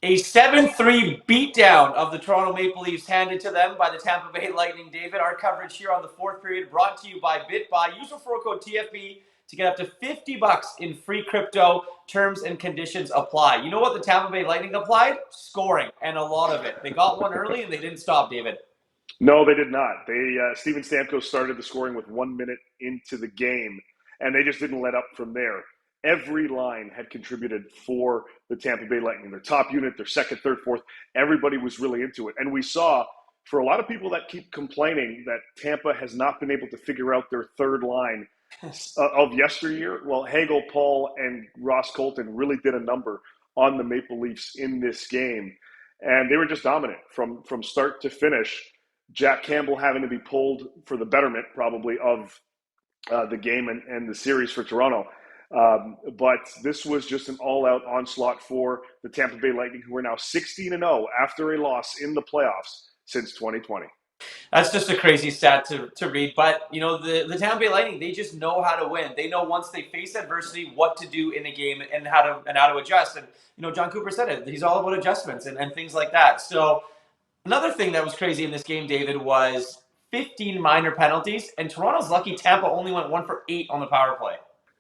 A 7-3 beatdown of the Toronto Maple Leafs handed to them by the Tampa Bay Lightning. David, our coverage here on the fourth period brought to you by Bitbuy. Use referral code TFB to get up to $50 in free crypto. Terms and conditions apply. You know what the Tampa Bay Lightning applied? Scoring, and a lot of it. They got one early, and they didn't stop, David. No, they did not. Steven Stamkos started the scoring with 1 minute into the game, and they just didn't let up from there. Every line had contributed for the Tampa Bay Lightning. Their top unit, their second, third, fourth, everybody was really into it. And we saw, for a lot of people that keep complaining that Tampa has not been able to figure out their third line of yesteryear, well, Hagel, Paul, and Ross Colton really did a number on the Maple Leafs in this game. And they were just dominant from start to finish. Jack Campbell having to be pulled for the betterment, probably, of the game and the series for Toronto. But this was just an all-out onslaught for the Tampa Bay Lightning, who are now 16-0 after a loss in the playoffs since 2020. That's just a crazy stat to read. But, you know, the Tampa Bay Lightning, they just know how to win. They know once they face adversity what to do in a game and how to adjust. And, you know, John Cooper said it. He's all about adjustments and things like that. So another thing that was crazy in this game, David, was 15 minor penalties. And Toronto's lucky Tampa only went 1 for 8 on the power play.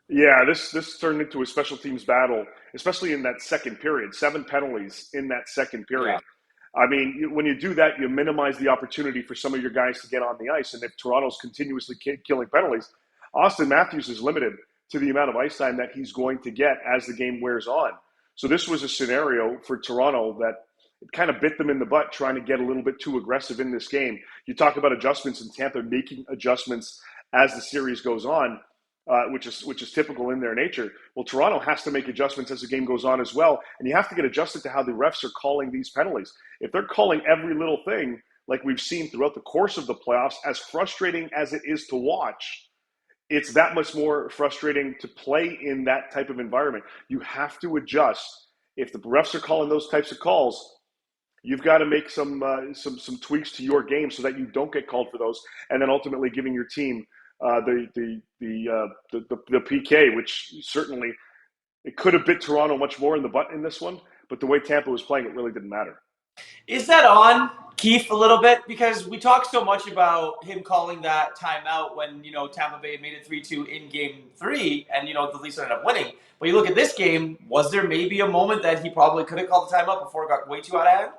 Yeah, this turned into a special teams battle, especially in that second period. 7 penalties in that second period. Yeah. I mean, when you do that, you minimize the opportunity for some of your guys to get on the ice. And if Toronto's continuously killing penalties, Austin Matthews is limited to the amount of ice time that he's going to get as the game wears on. So this was a scenario for Toronto that it kind of bit them in the butt trying to get a little bit too aggressive in this game. You talk about adjustments and Tampa making adjustments as the series goes on. Which is typical in their nature. Well, Toronto has to make adjustments as the game goes on as well, and you have to get adjusted to how the refs are calling these penalties. If they're calling every little thing, like we've seen throughout the course of the playoffs, as frustrating as it is to watch, it's that much more frustrating to play in that type of environment. You have to adjust. If the refs are calling those types of calls, you've got to make some tweaks to your game so that you don't get called for those, and then ultimately giving your team the PK, which certainly it could have bit Toronto much more in the butt in this one, but the way Tampa was playing, it really didn't matter. Is that on Keith a little bit? Because we talked so much about him calling that timeout when, you know, Tampa Bay made it 3-2 in game 3 and, you know, the Leafs ended up winning. But you look at this game, was there maybe a moment that he probably could have called the timeout before it got way too out of hand?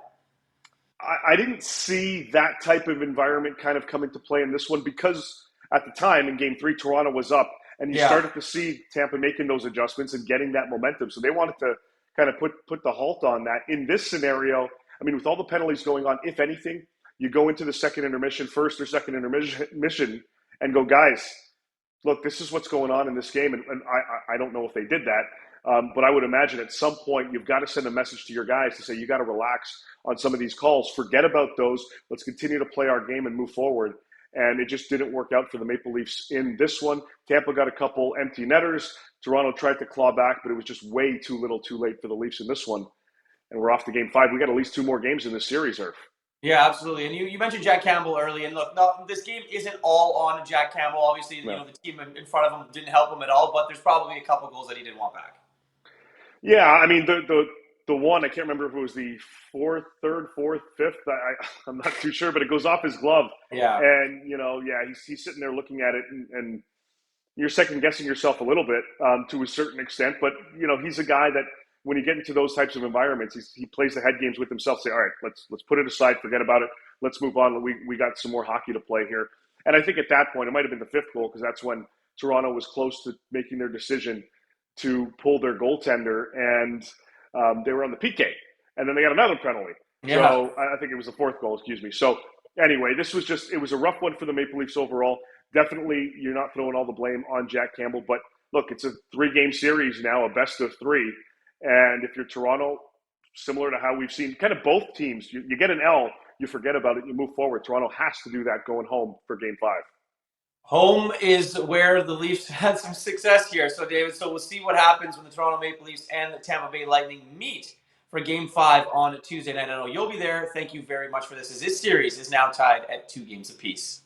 I didn't see that type of environment kind of come into play in this one because at the time in game 3, Toronto was up and you started to see Tampa making those adjustments and getting that momentum. So they wanted to kind of put the halt on that. In this scenario, I mean, with all the penalties going on, if anything, you go into the second intermission, first or second intermission, and go, guys, look, this is what's going on in this game. And I don't know if they did that, but I would imagine at some point you've got to send a message to your guys to say you got to relax on some of these calls. Forget about those. Let's continue to play our game and move forward. And it just didn't work out for the Maple Leafs in this one. Tampa got a couple empty netters. Toronto tried to claw back, but it was just way too little too late for the Leafs in this one. And we're off to game 5. We got at least 2 more games in this series, Irf. Yeah, absolutely. And you mentioned Jack Campbell early. And look, no, this game isn't all on Jack Campbell. Obviously, you know, the team in front of him didn't help him at all, but there's probably a couple goals that he didn't want back. Yeah, I mean, the one, I can't remember if it was the third, fourth, fifth. I'm not too sure, but it goes off his glove. Yeah. And, you know, yeah, he's sitting there looking at it and you're second guessing yourself a little bit to a certain extent. But, you know, he's a guy that when you get into those types of environments, he plays the head games with himself, say, all right, let's put it aside, forget about it. Let's move on. We got some more hockey to play here. And I think at that point, it might have been the 5th goal because that's when Toronto was close to making their decision to pull their goaltender, and they were on the PK, and then they got another penalty. Yeah. So I think it was the 4th goal, excuse me. So anyway, it was a rough one for the Maple Leafs overall. Definitely, you're not throwing all the blame on Jack Campbell, but look, it's a 3-game series now, a best of 3, and if you're Toronto, similar to how we've seen kind of both teams, you get an L, you forget about it, you move forward. Toronto has to do that going home for game 5. Home is where the Leafs had some success here. So, David, we'll see what happens when the Toronto Maple Leafs and the Tampa Bay Lightning meet for Game 5 on Tuesday night. I know you'll be there. Thank you very much for this, as this series is now tied at 2 games apiece.